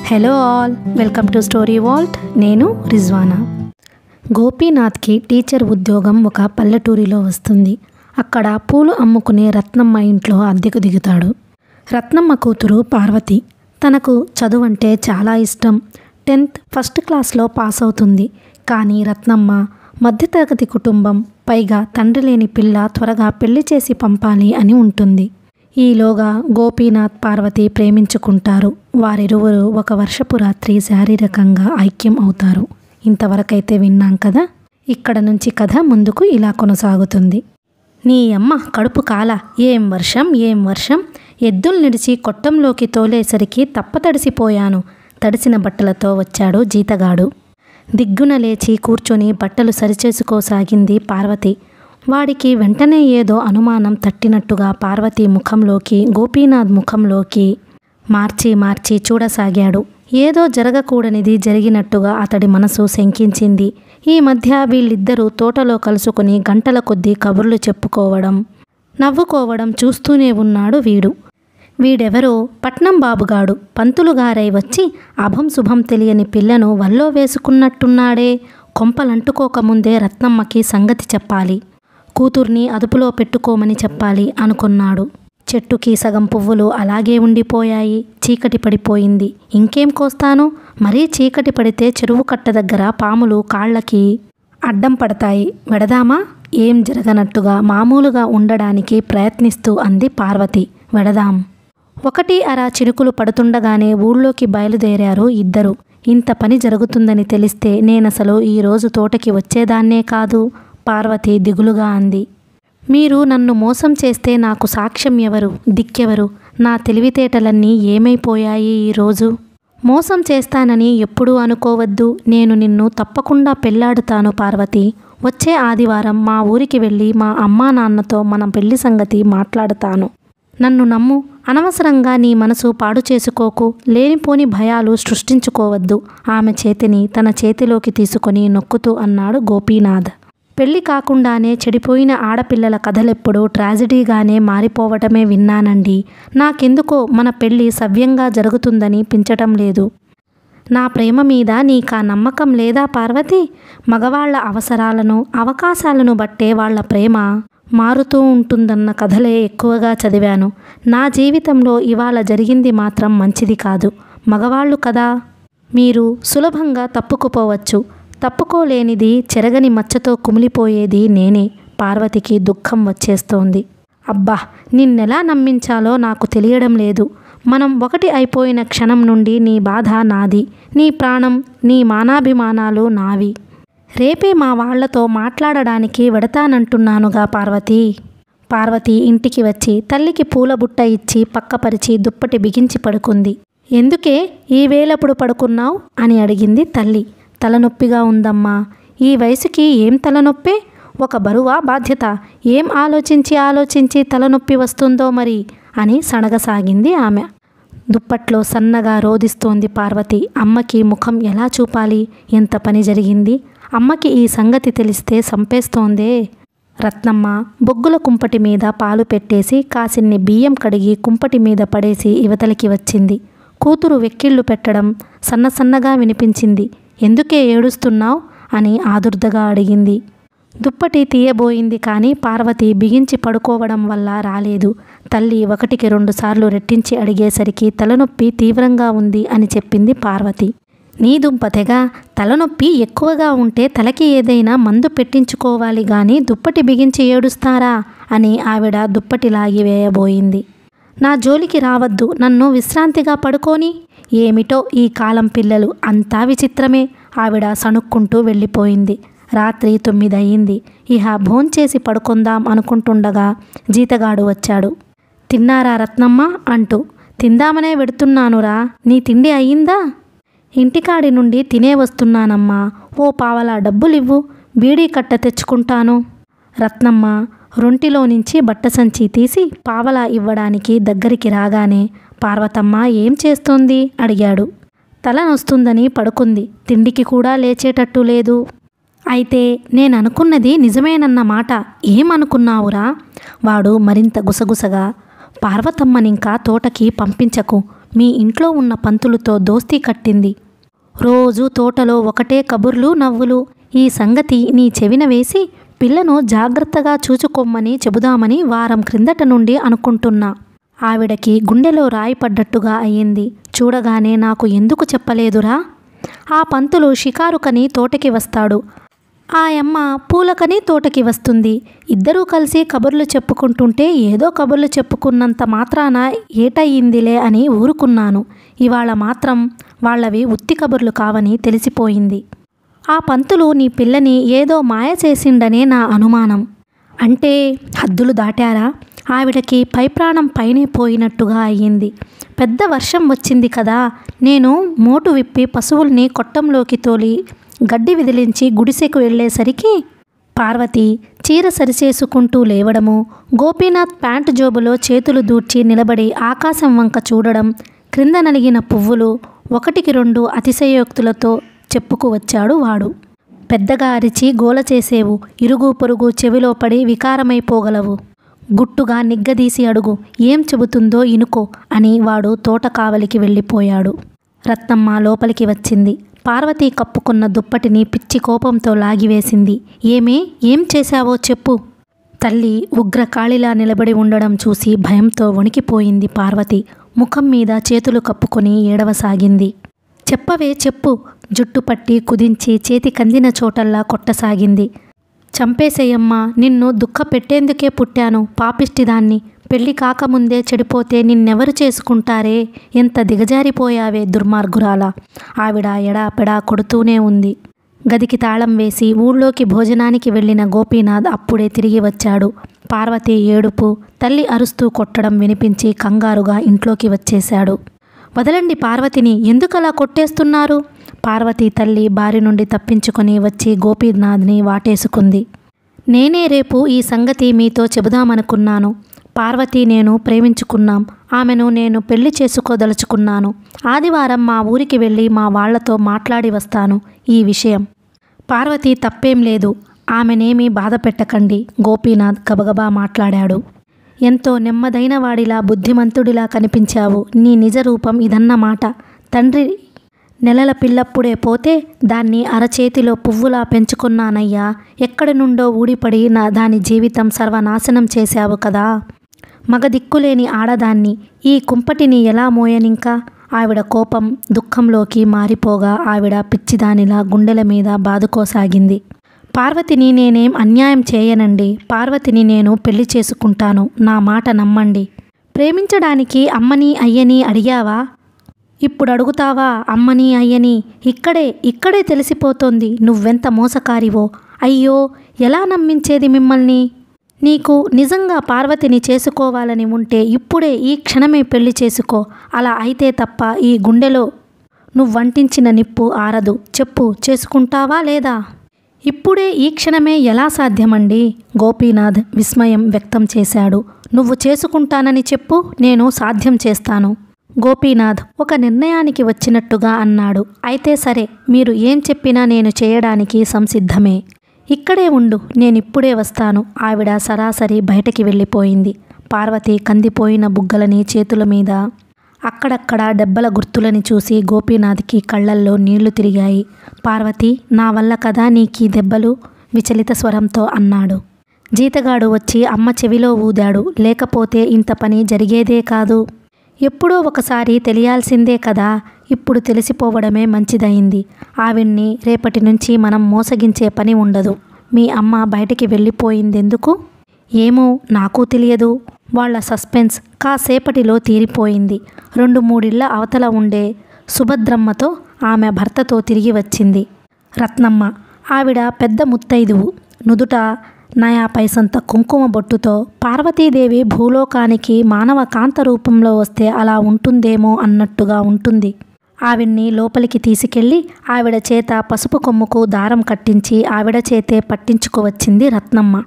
Hello all, welcome to story Walt. నేను Rizwana. గోపీనాథ్కి teacher ఉద్యోగం ఒక పల్లెటూరిలో వస్తుంది. అక్కడ పూలు అమ్ముకునే రత్నమ్మ ఇంట్లో అద్దెకు దిగుతాడు. రత్నమ్మ కూతురు పార్వతి. తనకు చదువంటే చాలా ఇష్టం. 10th ఫస్ట్ క్లాస్లో పాస్ అవుతుంది. కానీ రత్నమ్మ మధ్యతరగతి కుటుంబం, పైగా తండ్రి లేని పిల్ల, త్వరగా పెళ్లి చేసి పంపాలి అని ఉంటుంది. ఈలోగా గోపీనాథ్, పార్వతి ప్రేమించుకుంటారు. వారిరువురు ఒక వర్షపు రాత్రి శారీరకంగా ఐక్యం అవుతారు. ఇంతవరకైతే విన్నాం కదా. ఇక్కడ నుంచి కథ ముందుకు ఇలా కొనసాగుతుంది. నీ అమ్మ కడుపు కాల, ఏం వర్షం ఏం వర్షం, ఎద్దులు నిడిచి కొట్టంలోకి తోలేసరికి తప్పతడిసిపోయాను. తడిసిన బట్టలతో వచ్చాడు జీతగాడు. దిగ్గున లేచి కూర్చొని బట్టలు సరిచేసుకోసాగింది పార్వతి. వాడికి వెంటనే ఏదో అనుమానం తట్టినట్టుగా పార్వతి ముఖంలోకి, గోపీనాథ్ ముఖంలోకి మార్చి చూడసాగాడు. ఏదో జరగకూడనిది జరిగినట్టుగా అతడి మనసు శంకించింది. ఈ మధ్య వీళ్ళిద్దరూ తోటలో కలుసుకుని గంటల కొద్దీ కబుర్లు చెప్పుకోవడం, నవ్వుకోవడం చూస్తూనే ఉన్నాడు వీడు. వీడెవరో పట్నం బాబుగాడు పంతులుగారై వచ్చి అభం శుభం తెలియని పిల్లను వల్లో వేసుకున్నట్టున్నాడే. కొంపలంటుకోకముందే రత్నమ్మకి సంగతి చెప్పాలి, కూతుర్ని అదుపులో పెట్టుకోమని చెప్పాలి అనుకున్నాడు. చెట్టుకి సగం పువ్వులు అలాగే ఉండిపోయాయి. చీకటి పడిపోయింది. ఇంకేం కోస్తాను? మరీ చీకటి పడితే చెరువు కట్ట దగ్గర పాములు కాళ్ళకి అడ్డం పడతాయి. వెడదామా? ఏం జరగనట్టుగా మామూలుగా ఉండడానికి ప్రయత్నిస్తూ అంది పార్వతి. వెడదాం. 1-1 చినుకులు పడుతుండగానే ఊళ్ళోకి బయలుదేరారు ఇద్దరు. ఇంత పని జరుగుతుందని తెలిస్తే నేనసలు ఈరోజు తోటకి వచ్చేదాన్నే కాదు, పార్వతి దిగులుగా అంది. మీరు నన్ను మోసం చేస్తే నాకు సాక్ష్యం ఎవరు, దిక్కెవరు? నా తెలివితేటలన్నీ ఏమైపోయాయి ఈరోజు? మోసం చేస్తానని ఎప్పుడూ అనుకోవద్దు. నేను నిన్ను తప్పకుండా పెళ్లాడుతాను పార్వతి. వచ్చే ఆదివారం మా ఊరికి వెళ్ళి మా అమ్మా నాన్నతో మన పెళ్లి సంగతి మాట్లాడుతాను. నన్ను నమ్ము. అనవసరంగా నీ మనసు పాడు చేసుకోకు. లేనిపోని భయాలు సృష్టించుకోవద్దు. ఆమె చేతిని తన చేతిలోకి తీసుకొని నొక్కుతూ అన్నాడు గోపీనాథ్. పెళ్లి కాకుండానే చెడిపోయిన ఆడపిల్లల కథలెప్పుడూ ట్రాజడీగానే మారిపోవటమే విన్నానండి. నాకెందుకో మన పెళ్లి సవ్యంగా జరుగుతుందని పించటం లేదు. నా ప్రేమ మీద నీకా నమ్మకం లేదా పార్వతి? మగవాళ్ల అవసరాలను, అవకాశాలను బట్టే వాళ్ల ప్రేమ మారుతూ ఉంటుందన్న కథలే ఎక్కువగా చదివాను. నా జీవితంలో ఇవాళ జరిగింది మాత్రం మంచిది కాదు. మగవాళ్ళు కదా, మీరు సులభంగా తప్పుకుపోవచ్చు. తప్పుకోలేనిది, చెరగని మచ్చతో కుమిలిపోయేది నేనే. పార్వతికి దుఃఖం వచ్చేస్తోంది. అబ్బా, నిన్నెలా నమ్మించాలో నాకు తెలియడం లేదు. మనం ఒకటి అయిపోయిన క్షణం నుండి నీ బాధ నాది, నీ ప్రాణం, నీ మానాభిమానాలు నావి. రేపే మా వాళ్లతో మాట్లాడడానికి వెడతానంటున్నానుగా పార్వతి. పార్వతి ఇంటికి వచ్చి తల్లికి పూల బుట్ట ఇచ్చి పక్కపరిచి దుప్పటి బిగించి పడుకుంది. ఎందుకే ఈ వేళప్పుడు పడుకున్నావు అని అడిగింది తల్లి. తలనొప్పిగా ఉందమ్మా. ఈ వయసుకి ఏం తలనొప్పే? ఒక బరువా బాధ్యత? ఏం ఆలోచించి తలనొప్పి వస్తుందో మరి అని సణగసాగింది ఆమె. దుప్పట్లో సన్నగా రోదిస్తోంది పార్వతి. అమ్మకి ముఖం ఎలా చూపాలి? ఎంత పని జరిగింది? అమ్మకి ఈ సంగతి తెలిస్తే సంపేస్తోందే. రత్నమ్మ బొగ్గుల కుంపటి మీద పాలు పెట్టేసి కాసిన్ని బియ్యం కడిగి కుంపటి మీద పడేసి ఇవతలికి వచ్చింది. కూతురు వెక్కిళ్ళు పెట్టడం సన్నసన్నగా వినిపించింది. ఎందుకే ఏడుస్తున్నావు అని ఆదుర్దగా అడిగింది. దుప్పటి తీయబోయింది కానీ పార్వతి బిగించి పడుకోవడం వల్ల రాలేదు. తల్లి 1-2 సార్లు రెట్టించి అడిగేసరికి తలనొప్పి తీవ్రంగా ఉంది అని చెప్పింది పార్వతి. నీ దుంపతెగా, తలనొప్పి ఎక్కువగా ఉంటే తలకి ఏదైనా మందు పెట్టించుకోవాలి గాని దుప్పటి బిగించి ఏడుస్తారా అని ఆవిడ దుప్పటి లాగి వేయబోయింది. నా జోలికి రావద్దు, నన్ను విశ్రాంతిగా పడుకోని. ఏమిటో ఈ కాలం పిల్లలు, అంతా విచిత్రమే. ఆవిడ సణుక్కుంటూ వెళ్ళిపోయింది. రాత్రి 9 అయింది. ఇహ భోంచేసి పడుకుందాం అనుకుంటుండగా జీతగాడు వచ్చాడు. తిన్నారా రత్నమ్మ అంటూ. తిందామనే వెడుతున్నానురా. నీ తిండి అయ్యిందా? ఇంటికాడి నుండి తినే వస్తున్నానమ్మా. ఓ పావలా డబ్బులివ్వు, బీడీ కట్ట తెచ్చుకుంటాను. రత్నమ్మ రొంటిలో నుంచి బట్ట సంచి తీసి పావలా ఇవ్వడానికి దగ్గరికి రాగానే పార్వతమ్మ ఏం చేస్తోంది అడిగాడు. తలనొస్తుందని పడుకుంది. తిండికి కూడా లేచేటట్టు లేదు. అయితే నేననుకున్నది నిజమేనన్నమాట. ఏమనుకున్నావురా? వాడు మరింత గుసగుసగా, పార్వతమ్మనింకా తోటకి పంపించకు. మీ ఇంట్లో ఉన్న పంతులతో దోస్తీ కట్టింది. రోజు తోటలో ఒకటే కబుర్లు నవ్వులు. ఈ సంగతి నీ చెవిన వేసి పిల్లను జాగ్రత్తగా చూచుకోమని చెబుదామని వారం క్రిందట నుండి అనుకుంటున్నా. ఆవిడకి గుండెలో రాయి పడ్డట్టుగా అయ్యింది. చూడగానే నాకు ఎందుకు చెప్పలేదురా? ఆ పంతులు షికారుకని తోటకి వస్తాడు, ఆ యమ్మ పూలకని తోటకి వస్తుంది. ఇద్దరూ కలిసి కబుర్లు చెప్పుకుంటుంటే ఏదో కబుర్లు చెప్పుకున్నంత మాత్రాన ఏటయ్యిందిలే అని ఊరుకున్నాను. ఇవాళ మాత్రం వాళ్ళవి ఉత్తి కబుర్లు కావని తెలిసిపోయింది. ఆ పంతులు నీ పిల్లని ఏదో మాయ చేసిండనే నా అనుమానం. అంటే హద్దులు దాటారా? ఆవిడకి పైప్రాణం పైనే పోయినట్టుగా అయ్యింది. పెద్ద వర్షం వచ్చింది కదా, నేను మోటు విప్పి పశువుల్ని కొట్టంలోకి తోలి గడ్డి విదిలించి గుడిసెకు వెళ్ళేసరికి పార్వతి చీర సరిచేసుకుంటూ లేవడము, గోపీనాథ్ ప్యాంటు జోబులో చేతులు దూర్చి నిలబడి ఆకాశం వంక చూడడం, క్రింద నలిగిన పువ్వులు ఒకటికి రెండు అతిశయోక్తులతో చెప్పుకు వచ్చాడు వాడు. పెద్దగా అరిచి గోల చేసేవు, ఇరుగు పొరుగు చెవిలో పడి వికారమైపోగలవు. గుట్టుగా నిగ్గదీసి అడుగు, ఏం చెబుతుందో ఇనుకో అని వాడు తోట కావలికి వెళ్ళిపోయాడు. రత్నమ్మ లోపలికి వచ్చింది. పార్వతి కప్పుకున్న దుప్పటిని పిచ్చి కోపంతో లాగివేసింది. ఏం చేశావో చెప్పు. తల్లి ఉగ్రకాళిలా నిలబడి ఉండడం చూసి భయంతో వణికిపోయింది పార్వతి. ముఖం మీద చేతులు కప్పుకొని ఏడవసాగింది. చెప్పవే చెప్పు. జుట్టు పట్టి కుదించి చేతి కందిన చోటల్లా కొట్టసాగింది. చంపేసేయమ్మా, నిన్ను దుఃఖ పెట్టేందుకే పుట్టాను, పాపిష్టిదాన్ని. పెళ్లి కాకముందే చెడిపోతే నిన్నెవరు చేసుకుంటారే? ఎంత దిగజారిపోయావే దుర్మార్గురాలా. ఆవిడ ఎడాపెడా కొడుతూనే ఉంది. గదికి తాళం వేసి ఊళ్ళోకి భోజనానికి వెళ్ళిన గోపీనాథ్ అప్పుడే తిరిగి వచ్చాడు. పార్వతి ఏడుపు, తల్లి అరుస్తూ కొట్టడం వినిపించి కంగారుగా ఇంట్లోకి వచ్చేశాడు. వదలండి పార్వతిని, ఎందుకలా కొట్టేస్తున్నారు? పార్వతి తల్లి బారి నుండి తప్పించుకొని వచ్చి గోపీనాథ్ని వాటేసుకుంది. నేనే రేపు ఈ సంగతి మీతో చెబుదామనుకున్నాను. పార్వతి నేను ప్రేమించుకున్నాం. ఆమెను నేను పెళ్లి చేసుకోదలుచుకున్నాను. ఆదివారం మా ఊరికి వెళ్ళి మా వాళ్లతో మాట్లాడి వస్తాను ఈ విషయం. పార్వతి తప్పేం లేదు, ఆమెనేమీ బాధ పెట్టకండి. గోపీనాథ్ గబగబా మాట్లాడాడు. ఎంతో నెమ్మదైన వాడిలా బుద్ధిమంతుడిలా కనిపించావు. నీ నిజ రూపం ఇదన్నమాట. తండ్రి నెలల పిల్లప్పుడే పోతే దాన్ని అరచేతిలో పువ్వులా పెంచుకున్నానయ్యా. ఎక్కడి నుండో ఊడిపడి దాని జీవితం సర్వనాశనం చేశావు కదా. మగదిక్కులేని ఆడదాన్ని, ఈ కుంపటిని ఎలా మోయనింకా? ఆవిడ కోపం దుఃఖంలోకి మారిపోగా ఆవిడ పిచ్చిదానిలా గుండెల మీద బాదుకోసాగింది. పార్వతిని నేనేం అన్యాయం చేయనండి. పార్వతిని నేను పెళ్లి చేసుకుంటాను. నా మాట నమ్మండి. ప్రేమించడానికి అమ్మని అయ్యని అడిగావా? ఇప్పుడు అడుగుతావా అమ్మని అయ్యని? ఇక్కడే తెలిసిపోతోంది నువ్వెంత మోసకారివో. అయ్యో, ఎలా నమ్మించేది మిమ్మల్ని? నీకు నిజంగా పార్వతిని చేసుకోవాలని ఉంటే ఇప్పుడే ఈ క్షణమే పెళ్లి చేసుకో. అలా అయితే తప్ప ఈ గుండెలో నువ్వంటించిన నిప్పు ఆరదు. చెప్పు, చేసుకుంటావా లేదా? ఇప్పుడే ఈ క్షణమే ఎలా సాధ్యమండి? గోపీనాథ్ విస్మయం వ్యక్తం చేశాడు. నువ్వు చేసుకుంటానని చెప్పు, నేను సాధ్యం చేస్తాను. గోపీనాథ్ ఒక నిర్ణయానికి వచ్చినట్టుగా అన్నాడు. అయితే సరే, మీరు ఏం చెప్పినా నేను చేయడానికి సంసిద్ధమే. ఇక్కడే ఉండు, నేనిప్పుడే వస్తాను. ఆవిడ సరాసరి బయటకి వెళ్ళిపోయింది. పార్వతి కందిపోయిన బుగ్గలని చేతుల మీద అక్కడక్కడ దెబ్బల గుర్తులని చూసి గోపీనాథ్కి కళ్ళల్లో నీళ్లు తిరిగాయి. పార్వతి, నా వల్ల కదా నీకీ దెబ్బలు? విచలిత స్వరంతో అన్నాడు. జీతగాడు వచ్చి అమ్మ చెవిలో ఊదాడు. లేకపోతే ఇంత పని జరిగేదే కాదు. ఎప్పుడో ఒకసారి తెలియాల్సిందే కదా. ఇప్పుడు తెలిసిపోవడమే మంచిదయింది. ఆవిడ్ని రేపటి నుంచి మనం మోసగించే పని ఉండదు. మీ అమ్మ బయటికి వెళ్ళిపోయిందెందుకు? ఏమో నాకు తెలియదు. వాళ్ళ సస్పెన్స్ కాసేపటిలో తీరిపోయింది. 2-3 ఇళ్ల అవతల ఉండే సుభద్రమ్మతో ఆమె భర్తతో తిరిగి వచ్చింది రత్నమ్మ. ఆవిడ పెద్ద ముత్తైదువు. నుదుట నయా పైసంత కుంకుమ బొట్టుతో పార్వతీదేవి భూలోకానికి మానవ కాంత రూపంలో వస్తే అలా ఉంటుందేమో అన్నట్టుగా ఉంటుంది. ఆవిడ్ని లోపలికి తీసుకెళ్ళి ఆవిడ చేత పసుపు కొమ్ముకు దారం కట్టించి ఆవిడ చేతే పట్టించుకువచ్చింది రత్నమ్మ.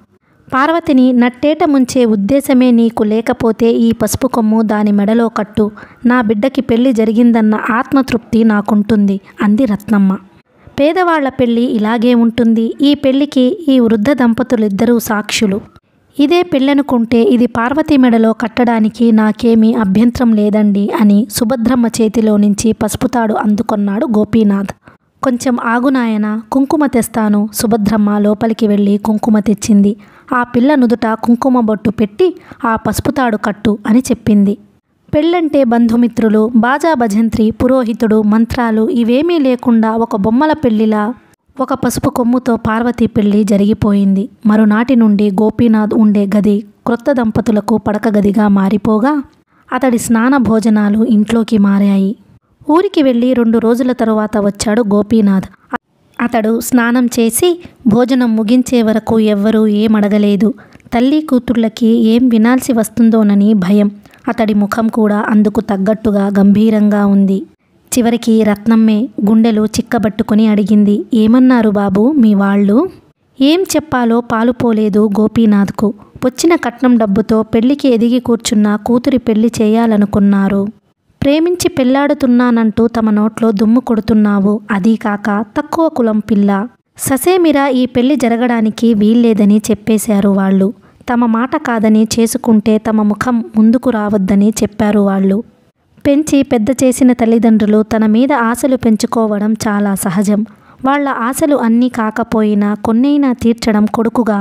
పార్వతిని నట్టేట ముంచే ఉద్దేశమే నీకు లేకపోతే ఈ పసుపు కొమ్ము దాని మెడలో కట్టు. నా బిడ్డకి పెళ్లి జరిగిందన్న ఆత్మతృప్తి నాకుంటుంది అంది రత్నమ్మ. పేదవాళ్ల పెళ్లి ఇలాగే ఉంటుంది. ఈ పెళ్లికి ఈ వృద్ధ దంపతులిద్దరూ సాక్షులు. ఇదే పెళ్ళనుకుంటే ఇది పార్వతి మెడలో కట్టడానికి నాకేమీ అభ్యంతరం లేదండి అని సుభద్రమ్మ చేతిలో నుంచి పసుపుతాడు అందుకొన్నాడు గోపీనాథ్. కొంచెం ఆగు నాయన, కుంకుమ తెస్తాను. సుభద్రమ్మ లోపలికి వెళ్ళి కుంకుమ తెచ్చింది. ఆ పిల్ల నుదుట కుంకుమ బొట్టు పెట్టి ఆ పసుపుతాడు కట్టు అని చెప్పింది. పెళ్ళంటే బంధుమిత్రులు, బాజా భజంత్రి, పురోహితుడు, మంత్రాలు ఇవేమీ లేకుండా ఒక బొమ్మల పెళ్లిలా ఒక పసుపు కొమ్ముతో పార్వతీ పెళ్లి జరిగిపోయింది. మరునాటి నుండి గోపీనాథ్ ఉండే గది క్రొత్త దంపతులకు పడక గదిగా మారిపోగా అతడి స్నాన భోజనాలు ఇంట్లోకి మారాయి. ఊరికి వెళ్ళి 2 రోజుల తరువాత వచ్చాడు గోపీనాథ్. అతడు స్నానం చేసి భోజనం ముగించే వరకు ఎవ్వరూ ఏమడగలేదు. తల్లి కూతుళ్ళకి ఏం వినాల్సి వస్తుందోనని భయం. అతడి ముఖం కూడా అందుకు తగ్గట్టుగా గంభీరంగా ఉంది. చివరికి రత్నమ్మే గుండెలు చిక్కబట్టుకుని అడిగింది, ఏమన్నారు బాబు మీ వాళ్ళు? ఏం చెప్పాలో పాలుపోలేదు గోపీనాథ్కు. వచ్చిన కట్నం డబ్బుతో పెళ్లికి ఎదిగి కూర్చున్న కూతురి పెళ్లి చేయాలనుకున్నారు. ప్రేమించి పెళ్లాడుతున్నానంటూ తమ నోట్లో దుమ్ము కొడుతున్నావు. అదీ కాక తక్కువ కులం పిల్ల. ససేమిరా ఈ పెళ్లి జరగడానికి వీల్లేదని చెప్పేశారు వాళ్ళు. తమ మాట కాదని చేసుకుంటే తమ ముఖం ముందుకు రావద్దని చెప్పారు వాళ్ళు. పెంచి పెద్ద చేసిన తల్లిదండ్రులు తన మీద ఆశలు పెంచుకోవడం చాలా సహజం. వాళ్ళ ఆశలు అన్నీ కాకపోయినా కొన్నైనా తీర్చడం కొడుకుగా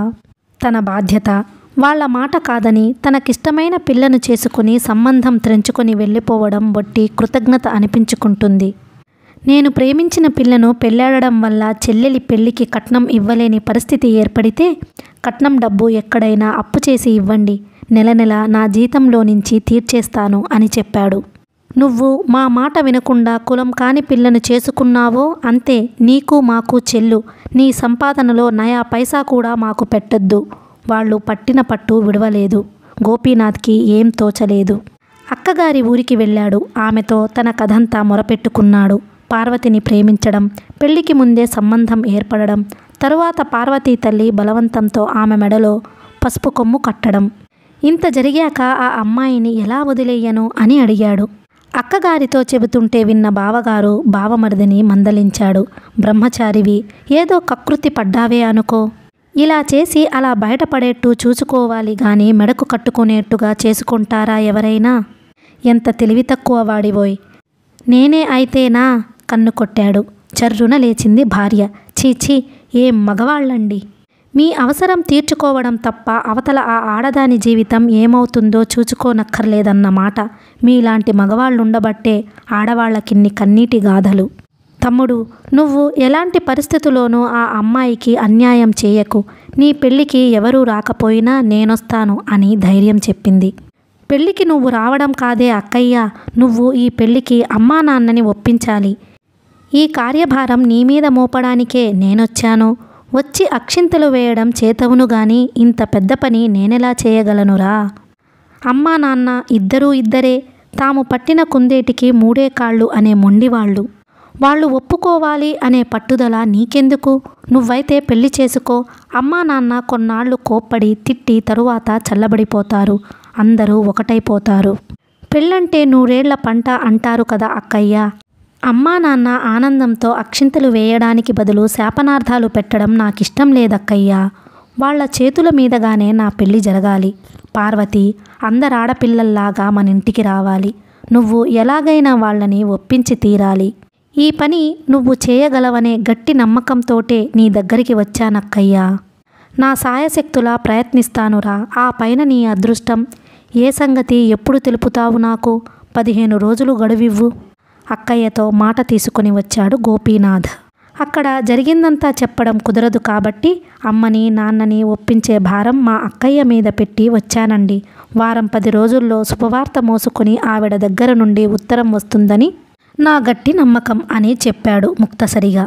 తన బాధ్యత. వాళ్ళ మాట కాదని తనకిష్టమైన పిల్లను చేసుకుని సంబంధం త్రెంచుకొని వెళ్ళిపోవడం బట్టి కృతజ్ఞత అనిపించుకుంటుంది. నేను ప్రేమించిన పిల్లను పెళ్ళాడడం వల్ల చెల్లెలి పెళ్లికి కట్నం ఇవ్వలేని పరిస్థితి ఏర్పడితే కట్నం డబ్బు ఎక్కడైనా అప్పు చేసి ఇవ్వండి, నెల నెల నా జీతంలో నుంచి తీర్చేస్తాను అని చెప్పాడు. నువ్వు మా మాట వినకుండా కులం కాని పిల్లను చేసుకున్నావో అంతే, నీకు మాకు చెల్లు. నీ సంపాదనలో నయా పైసా కూడా మాకు పెట్టొద్దు. వాళ్ళు పట్టిన పట్టు విడవలేదు. గోపీనాథ్కి ఏం తోచలేదు. అక్కగారి ఊరికి వెళ్ళాడు. ఆమెతో తన కథంతా మొరపెట్టుకున్నాడు. పార్వతిని ప్రేమించడం, పెళ్లికి ముందే సంబంధం ఏర్పడడం, తరువాత పార్వతీ తల్లి బలవంతంతో ఆమె మెడలో పసుపు కొమ్ము కట్టడం. ఇంత జరిగాక ఆ అమ్మాయిని ఎలా వదిలేయను అని అడిగాడు. అక్కగారితో చెబుతుంటే విన్న బావగారు బావమరిదిని మందలించాడు. బ్రహ్మచారివి, ఏదో కకృతి పడ్డావే అనుకో. ఇలా చేసి అలా బయటపడేట్టు చూసుకోవాలి గాని మెడకు కట్టుకునేట్టుగా చేసుకుంటారా ఎవరైనా? ఎంత తెలివి తక్కువ వాడివోయ్. నేనే అయితేనా? కన్ను కొట్టాడు. చర్రున లేచింది భార్య. చీచీ, ఏం మగవాళ్ళండి. మీ అవసరం తీర్చుకోవడం తప్ప అవతల ఆ ఆడదాని జీవితం ఏమవుతుందో చూచుకోనక్కర్లేదన్నమాట. మీలాంటి మగవాళ్ళుండబట్టే ఆడవాళ్లకిన్ని కన్నీటి గాథలు. తమ్ముడు, నువ్వు ఎలాంటి పరిస్థితుల్లోనూ ఆ అమ్మాయికి అన్యాయం చేయకు. నీ పెళ్ళికి ఎవరూ రాకపోయినా నేనొస్తాను అని ధైర్యం చెప్పింది. పెళ్ళికి నువ్వు రావడం కాదే అక్కయ్య, నువ్వు ఈ పెళ్ళికి అమ్మా నాన్నని ఒప్పించాలి. ఈ కార్యభారం నీ మీద మోపడానికే నేనొచ్చాను. వచ్చి అక్షింతలు వేయడం చేతవును గాని ఇంత పెద్ద పని నేనెలా చేయగలనురా? అమ్మా నాన్న ఇద్దరూ ఇద్దరే. తాము పట్టిన కుందేటికి 3 కాళ్ళు అనే మొండివాళ్ళు. వాళ్ళు ఒప్పుకోవాలి అనే పట్టుదల నీకెందుకు? నువ్వైతే పెళ్లి చేసుకో. అమ్మా నాన్న కొన్నాళ్ళు కోప్పడి తిట్టి తరువాత చల్లబడిపోతారు. అందరూ ఒకటైపోతారు. పెళ్ళంటే 100 ఏళ్ల పంట అంటారు కదా అక్కయ్య. అమ్మా నాన్న ఆనందంతో అక్షింతలు వేయడానికి బదులు శాపనార్థాలు పెట్టడం నాకిష్టం లేదక్కయ్యా. వాళ్ళ చేతుల మీదగానే నా పెళ్లి జరగాలి. పార్వతి అందరాడపిల్లల్లాగా మన ఇంటికి రావాలి. నువ్వు ఎలాగైనా వాళ్ళని ఒప్పించి తీరాలి. ఈ పని నువ్వు చేయగలవనే గట్టి నమ్మకంతోటే నీ దగ్గరికి వచ్చానక్కయ్యా. నా సాయశక్తులా ప్రయత్నిస్తానురా. ఆ పైన నీ అదృష్టం. ఏ సంగతి ఎప్పుడు తెలుపుతావు నాకు? 15 రోజులు గడువివ్వు. అక్కయ్యతో మాట తీసుకుని వచ్చాడు గోపీనాథ్. అక్కడ జరిగిందంతా చెప్పడం కుదరదు కాబట్టి అమ్మని నాన్నని ఒప్పించే భారం మా అక్కయ్య మీద పెట్టి వచ్చానండి. వారం 10 రోజుల్లో శుభవార్త మోసుకుని ఆవిడ దగ్గర నుండి ఉత్తరం వస్తుందని నా గట్టి నమ్మకం అని చెప్పాడు ముక్తసరిగా.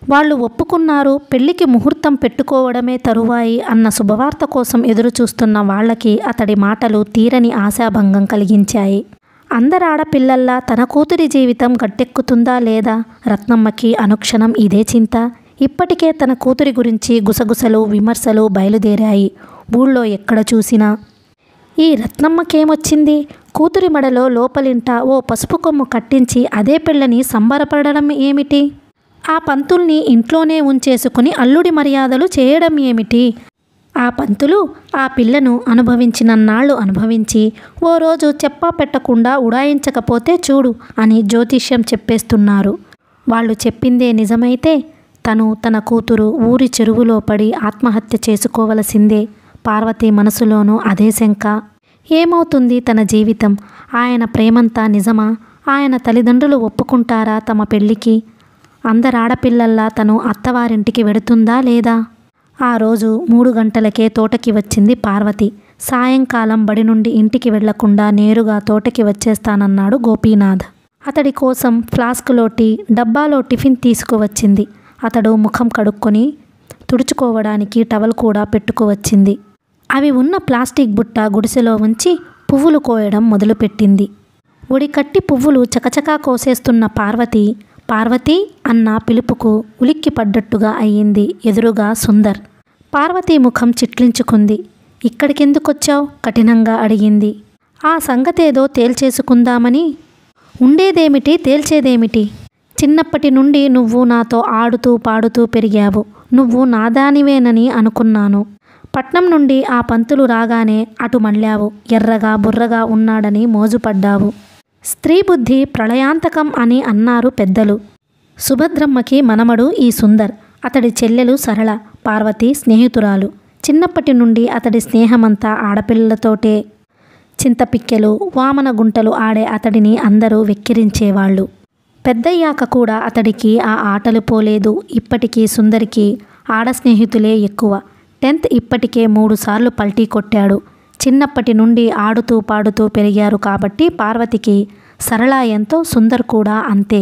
వాళ్ళు ఒప్పుకున్నారు. పెళ్లికి ముహూర్తం పెట్టుకోవడమే తరువాయి అన్న శుభవార్త కోసం ఎదురుచూస్తున్న వాళ్ళకి అతడి మాటలు తీరని ఆశాభంగం కలిగించాయి. అందరాడపిల్లల్లా తన కూతురి జీవితం గట్టెక్కుతుందా లేదా? రత్నమ్మకి అనుక్షణం ఇదే చింత. ఇప్పటికే తన కూతురి గురించి గుసగుసలు విమర్శలు బయలుదేరాయి. ఊళ్ళో ఎక్కడ చూసినా ఈ రత్నమ్మకేమొచ్చింది? కూతురి మెడలో లోపలింట ఓ పసుపు కొమ్ము కట్టించి అదే పిల్లని సంబరపడడం ఏమిటి? ఆ పంతుల్ని ఇంట్లోనే ఉంచేసుకుని అల్లుడి మర్యాదలు చేయడం ఏమిటి? ఆ పంతులు ఆ పిల్లను అనుభవించినన్నాళ్ళు అనుభవించి ఓ రోజు చెప్పా పెట్టకుండా ఉడాయించకపోతే చూడు అని జ్యోతిష్యం చెప్పేస్తున్నారు. వాళ్ళు చెప్పిందే నిజమైతే తన కూతురు ఊరి చెరువులో పడి ఆత్మహత్య చేసుకోవలసిందే. పార్వతి మనసులోనూ అదే శంక. ఏమవుతుంది తన జీవితం? ఆయన ప్రేమంతా నిజమా? ఆయన తల్లిదండ్రులు ఒప్పుకుంటారా తమ పెళ్ళికి? అందరాడపిల్లల్లా తను అత్తవారింటికి వెడుతుందా లేదా? ఆ రోజు 3 గంటలకే తోటకి వచ్చింది పార్వతి. సాయంకాలం బడి నుండి ఇంటికి వెళ్లకుండా నేరుగా తోటకి వచ్చేస్తానన్నాడు గోపీనాథ్. అతడి కోసం ఫ్లాస్కులో టీ, డబ్బాలో టిఫిన్ తీసుకువచ్చింది. అతడు ముఖం కడుక్కొని తుడుచుకోవడానికి టవల్ కూడా పెట్టుకువచ్చింది. అవి ఉన్న ప్లాస్టిక్ బుట్ట గుడిసెలో ఉంచి పువ్వులు కోయడం మొదలుపెట్టింది. ఒడికట్టి పువ్వులు చకచకా కోసేస్తున్న పార్వతి పార్వతి అన్న పిలుపుకు ఉలిక్కి పడ్డట్టుగా అయ్యింది. ఎదురుగా సుందర్. పార్వతి ముఖం చిట్లించుకుంది. ఇక్కడికెందుకొచ్చావు? కఠినంగా అడిగింది. ఆ సంగతేదో తేల్చేసుకుందామని. ఉండేదేమిటి, తేల్చేదేమిటి? చిన్నప్పటి నుండి నువ్వు నాతో ఆడుతూ పాడుతూ పెరిగావు. నువ్వు నాదానివేనని అనుకున్నాను. పట్నం నుండి ఆ పంతులు రాగానే అటు మళ్ళావు. ఎర్రగా బుర్రగా ఉన్నాడని మోజుపడ్డావు. స్త్రీ బుద్ధి ప్రళయాంతకం అని అన్నారు పెద్దలు. సుభద్రమ్మకి మనమడు ఈ సుందర్. అతడి చెల్లెలు సరళ, పార్వతి స్నేహితురాలు. చిన్నప్పటి నుండి అతడి స్నేహమంతా ఆడపిల్లలతోటే. చింతపిక్కెలు, వామన గుంటలు ఆడే అతడిని అందరూ వెక్కిరించేవాళ్ళు. పెద్దయ్యాక కూడా అతడికి ఆ ఆటలు పోలేదు. ఇప్పటికీ సుందరికి ఆడ స్నేహితులే ఎక్కువ. 10th ఇప్పటికే 3 సార్లు పల్టీ కొట్టాడు. చిన్నప్పటి నుండి ఆడుతూ పాడుతూ పెరిగారు కాబట్టి పార్వతికి సరళ ఎంతో, సుందర్ కూడా అంతే.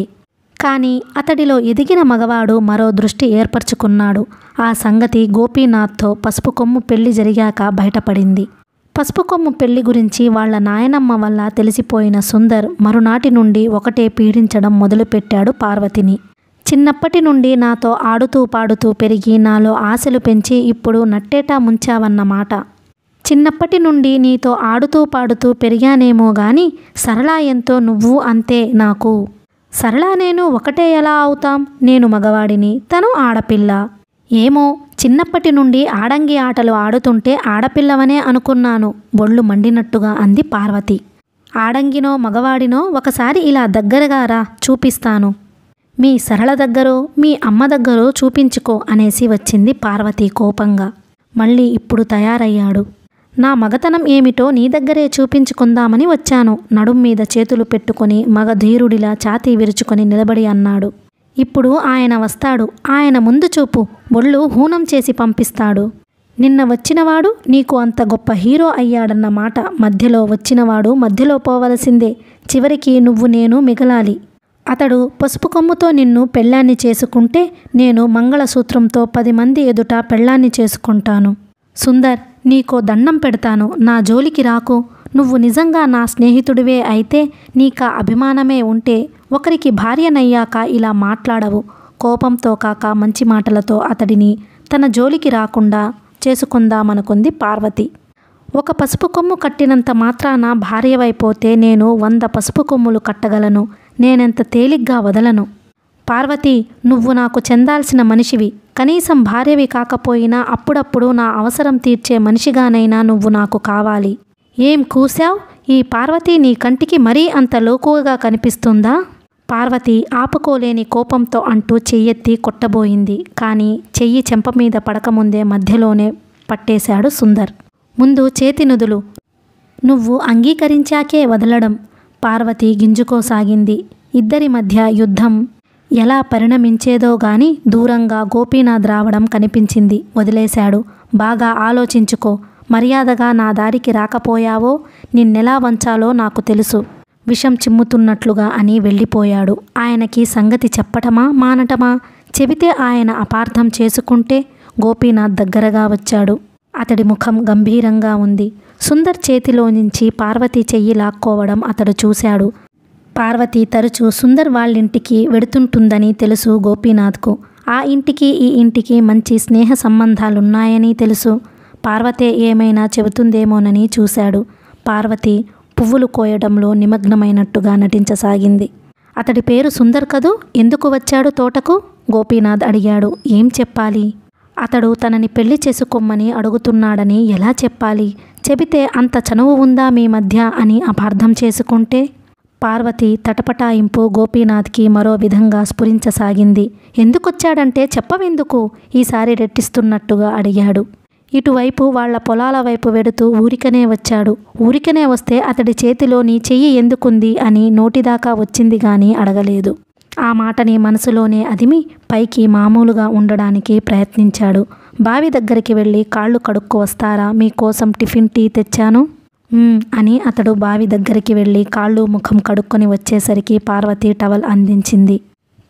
కానీ అతడిలో ఎదిగిన మగవాడు మరో దృష్టి ఏర్పరచుకున్నాడు. ఆ సంగతి గోపీనాథ్తో పసుపు కొమ్ము పెళ్లి జరిగాక బయటపడింది. పసుపు కొమ్ము పెళ్లి గురించి వాళ్ల నాయనమ్మ వల్ల తెలిసిపోయిన సుందర్ మరునాటి నుండి ఒకటే పీడించడం మొదలుపెట్టాడు పార్వతిని. చిన్నప్పటి నుండి నాతో ఆడుతూ పాడుతూ పెరిగి నాలో ఆశలు పెంచి ఇప్పుడు నట్టేటా ముంచావన్నమాట. చిన్నప్పటి నుండి నీతో ఆడుతూ పాడుతూ పెరిగానేమో గాని సరళ ఎంతో, నువ్వు అంతే నాకు. సరళ నేను ఒకటే ఎలా అవుతాం? నేను మగవాడిని, తను ఆడపిల్ల. ఏమో, చిన్నప్పటి నుండి ఆడంగి ఆటలు ఆడుతుంటే ఆడపిల్లవనే అనుకున్నాను. ఒళ్ళు మండినట్టుగా అంది పార్వతి. ఆడంగినో మగవాడినో ఒకసారి ఇలా దగ్గరగా రా, చూపిస్తాను. మీ సరళ దగ్గరో మీ అమ్మ దగ్గరో చూపించుకో అనేసి వచ్చింది పార్వతి కోపంగా. మళ్ళీ ఇప్పుడు తయారయ్యాడు. నా మగతనం ఏమిటో నీ దగ్గరే చూపించుకుందామని వచ్చాను. నడుం మీద చేతులు పెట్టుకొని మగధీరుడిలా ఛాతీ విరుచుకొని నిలబడి అన్నాడు. ఇప్పుడు ఆయన వస్తాడు. ఆయన ముందు చూపు, ఒళ్ళు హూనం చేసి పంపిస్తాడు. నిన్న వచ్చినవాడు నీకు అంత గొప్ప హీరో అయ్యాడన్న మాట. మధ్యలో వచ్చినవాడు మధ్యలో పోవలసిందే. చివరికి నువ్వు నేను మిగలాలి. అతడు పసుపు కొమ్ముతో నిన్ను పెళ్ళాన్ని చేసుకుంటే నేను మంగళసూత్రంతో 10 మంది ఎదుట పెళ్ళాన్ని చేసుకుంటాను. సుందర్, నీకో దండం పెడతాను, నా జోలికి రాకు. నువ్వు నిజంగా నా స్నేహితుడివే అయితే, నీకా అభిమానమే ఉంటే ఒకరికి భార్యనయ్యాక ఇలా మాట్లాడవు. కోపంతో కాక మంచి మాటలతో అతడిని తన జోలికి రాకుండా చేసుకుందామనుకుంది పార్వతి. ఒక పసుపు కొమ్ము కట్టినంత మాత్రాన భార్యవైపోతే నేను 100 పసుపు కొమ్ములు కట్టగలను. నేనెంత తేలిగ్గా వదలను. పార్వతి, నువ్వు నాకు చెందాల్సిన మనిషివి. కనీసం భార్యవి కాకపోయినా అప్పుడప్పుడు నా అవసరం తీర్చే మనిషిగానైనా నువ్వు నాకు కావాలి. ఏం కూశావ్? ఈ పార్వతి నీ కంటికి మరీ అంత లోకువగా కనిపిస్తుందా? పార్వతి ఆపుకోలేని కోపంతో అంటూ చెయ్యెత్తి కొట్టబోయింది. కానీ చెయ్యి చెంప మీద పడకముందే మధ్యలోనే పట్టేశాడు సుందర్. ముందు చేతి నుదులు. నువ్వు అంగీకరించాకే వదలడం. పార్వతి గింజుకోసాగింది. ఇద్దరి మధ్య యుద్ధం ఎలా పరిణమించేదో గాని దూరంగా గోపీనాథ్ రావడం కనిపించింది. వదిలేశాడు. బాగా ఆలోచించుకో. మర్యాదగా నా దారికి రాకపోయావో నిన్నెలా వంచాలో నాకు తెలుసు. విషం చిమ్ముతున్నట్లుగా అని వెళ్ళిపోయాడు. ఆయనకి సంగతి చెప్పటమా మానటమా? చెబితే ఆయన అపార్థం చేసుకుంటే? గోపీనాథ్ దగ్గరగా వచ్చాడు. అతడి ముఖం గంభీరంగా ఉంది. సుందర్ చేతిలో నుంచి పార్వతి చెయ్యి లాక్కోవడం అతడు చూశాడు. పార్వతి తరచూ సుందర్ వాళ్ళింటికి వెడుతుంటుందని తెలుసు గోపీనాథ్కు. ఆ ఇంటికి ఈ ఇంటికి మంచి స్నేహ సంబంధాలున్నాయని తెలుసు. పార్వతే ఏమైనా చెబుతుందేమోనని చూశాడు. పార్వతి పువ్వులు కోయడంలో నిమగ్నమైనట్టుగా నటించసాగింది. అతడి పేరు సుందర్ కదూ, ఎందుకు వచ్చాడు తోటకు? గోపీనాథ్ అడిగాడు. ఏం చెప్పాలి? అతడు తనని పెళ్లి చేసుకోమని అడుగుతున్నాడని ఎలా చెప్పాలి? చెబితే అంత చనువు ఉందా మీ మధ్య అని అపార్థం చేసుకుంటే? పార్వతి తటపటాయింపు గోపీనాథ్కి మరో విధంగా స్ఫురించసాగింది. ఎందుకొచ్చాడంటే చెప్పవెందుకు? ఈసారి రెట్టిస్తున్నట్టుగా అడిగాడు. ఇటువైపు వాళ్ల పొలాల వైపు వెడుతూ ఊరికనే వచ్చాడు. ఊరికనే వస్తే అతడి చేతిలో నీ చెయ్యి ఎందుకుంది అని నోటిదాకా వచ్చింది గాని అడగలేదు. ఆ మాటని మనసులోనే అదిమి పైకి మామూలుగా ఉండడానికి ప్రయత్నించాడు. బావి దగ్గరికి వెళ్ళి కాళ్ళు కడుక్కు వస్తారా? మీకోసం టిఫిన్ టీ తెచ్చాను అని అతడు బావి దగ్గరికి వెళ్ళి కాళ్ళు ముఖం కడుక్కొని వచ్చేసరికి పార్వతి టవల్ అందించింది.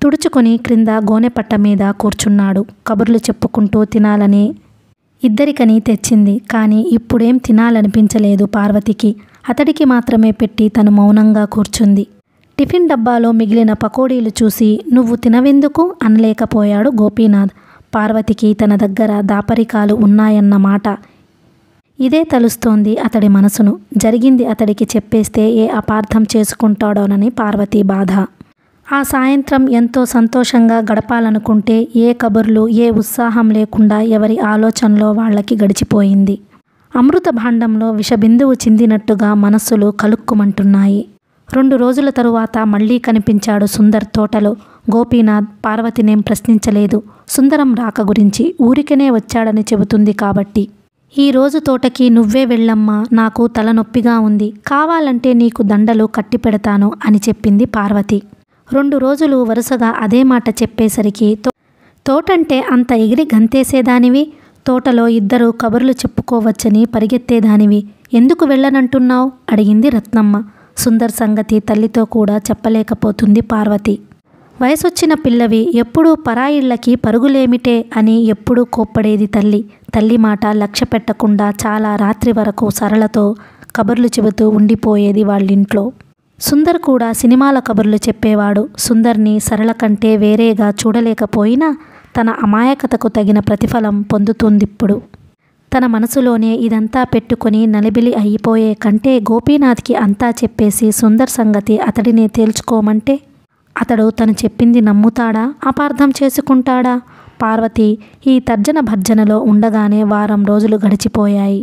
తుడుచుకొని క్రింద గోనెపట్ట మీద కూర్చున్నాడు. కబుర్లు చెప్పుకుంటూ తినాలని ఇద్దరికని తెచ్చింది. కానీ ఇప్పుడేం తినాలనిపించలేదు పార్వతికి. అతడికి మాత్రమే పెట్టి తను మౌనంగా కూర్చుంది. టిఫిన్ డబ్బాలో మిగిలిన పకోడీలు చూసి నువ్వు తినవెందుకు అనలేకపోయాడు గోపీనాథ్. పార్వతికి తన దగ్గర దాపరికాలు ఉన్నాయన్నమాట ఇదే తలుస్తోంది అతడి మనసును. జరిగింది అతడికి చెప్పేస్తే ఏ అపార్థం చేసుకుంటాడోనని పార్వతి బాధ. ఆ సాయంత్రం ఎంతో సంతోషంగా గడపాలనుకుంటే ఏ కబుర్లు ఏ ఉత్సాహం లేకుండా ఎవరి ఆలోచనలో వాళ్ళకి గడిచిపోయింది. అమృత భాండంలో విషబిందువు చిందినట్టుగా మనస్సులు కలుక్కుమంటున్నాయి. 2 రోజుల తరువాత మళ్లీ కనిపించాడు సుందర్ తోటలో. గోపీనాథ్ పార్వతినేం ప్రశ్నించలేదు. సుందరం రాక గురించి ఊరికనే వచ్చాడని చెబుతుంది కాబట్టి. ఈ రోజు తోటకి నువ్వే వెళ్ళమ్మా, నాకు తలనొప్పిగా ఉంది. కావాలంటే నీకు దండలు కట్టి పెడతాను అని చెప్పింది పార్వతి. 2 రోజులు వరుసగా అదే మాట చెప్పేసరికి తోటంటే అంత ఎగిరి గంతేసేదానివి? తోటలో ఇద్దరు కబుర్లు చెప్పుకోవచ్చని పరిగెత్తేదానివి. ఎందుకు వెళ్ళనంటున్నావు అడిగింది రత్నమ్మ. సుందర్ సంగతి తల్లితో కూడా చెప్పలేకపోతుంది పార్వతి. వయసొచ్చిన పిల్లవి ఎప్పుడూ పరాయిళ్లకి పరుగులేమిటే అని ఎప్పుడూ కోప్పడేది తల్లి. తల్లి మాట లక్ష్య పెట్టకుండా చాలా రాత్రి వరకు సరళతో కబుర్లు చెబుతూ ఉండిపోయేది వాళ్ళింట్లో. సుందర్ కూడా సినిమాల కబుర్లు చెప్పేవాడు. సుందర్ని సరళ కంటే వేరేగా చూడలేకపోయినా తన అమాయకతకు తగిన ప్రతిఫలం పొందుతుందిప్పుడు. తన మనసులోనే ఇదంతా పెట్టుకుని నలిబిలి అయిపోయే కంటే గోపీనాథ్కి అంతా చెప్పేసి సుందర్ సంగతి అతడినే తేల్చుకోమంటే అతడు తను చెప్పింది నమ్ముతాడా? అపార్థం చేసుకుంటాడా? పార్వతి ఈ తర్జన భర్జనలో ఉండగానే వారం రోజులు గడిచిపోయాయి.